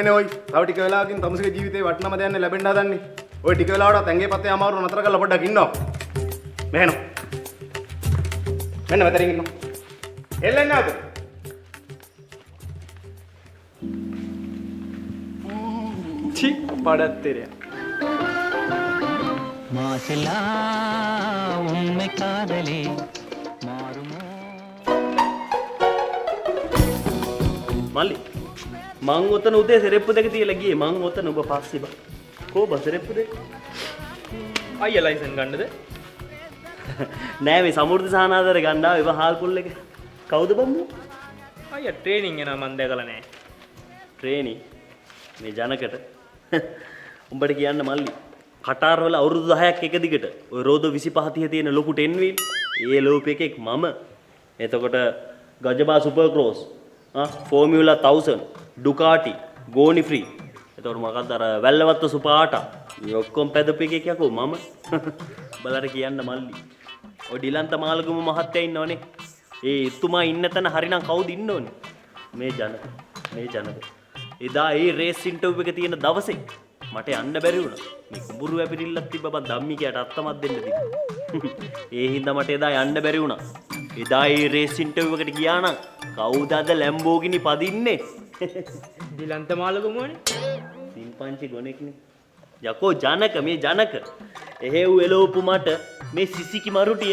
නෙමෙයි ඔයි. තව ටික වෙලාවකින් තමුසේගේ ජීවිතේ වටිනම දෙයක් ලැබෙන්න හදන්නේ. ඔය ටික වෙලාවකට ඇඟේ පතේ අමාරු නතර කරලා පොඩ්ඩක් ඉන්නවා. මෙහෙන. මෙන්න මෙතනින් ඉන්නවා. එල්ලෙන්නේ නැවත. ఛీ పడత్తేరే మాచలా ఉమ్మె కాదలే మారుమో මල්ලි මං ඔතන උදේ සෙරෙප්පු දෙක තියලා ගියේ මං ඔතන ඔබ පස්සේ බා කෝ බස් සෙරෙප්පු දෙක අයියා ලයිසන් ගන්නද නෑ මේ සමෘද්ධි සහනාදර ගණ්ඩාව ඉව හාල් පුල් එක කවුද බම්බු අයියා ට්‍රේනින් යනවා මන් දැකලා නෑ ට්‍රේනින් මේ ජනකට උඹට කියන්න මල්ලි කටාර් වල අවුරුදු 10ක් එක දිගට ඔය රෝදෝ 25 30 තියෙන ලොකු 10 වීල් ඒ ලෝප එකෙක් මම එතකොට Gajaba super cross formula 1000 ඩුකාටි ගෝනි free එතකොට මොකක්ද අර වැල්ලවත්ත සුපාටා මේ ඔක්කොම පැදපු එකෙක් යකෝ මම බලන්න කියන්න මල්ලි ඔය ඩිලන්ත මාළගම මහත්තයා ඉන්නවනේ ඒ එතුමා ඉන්න තැන හරිනම් කවුද ඉන්න ඕනේ මේ ජනක එදා ඒ රේස් ඉන්ටර්විව් එක තියෙන දවසේ මට යන්න බැරි වුණා. මේ කුඹුරු ඇපිරිල්ලක් තිබ්බ බං ධම්මිකයට අත්තමත් දෙන්න තිබ්බා. ඒ හින්දා මට එදා යන්න බැරි වුණා. එදා ඒ රේස් ඉන්ටර්විව් එකට ගියා නම් කවුද අද ලැම්බෝගිනි පදින්නේ? දිලන්ත මාළගමුවනේ සිම්පන්චි ගොනෙක්නේ. යකෝ ජනක මේ ජනක. එහෙව් එලෝපු මට මේ සිසිකි මරුටිය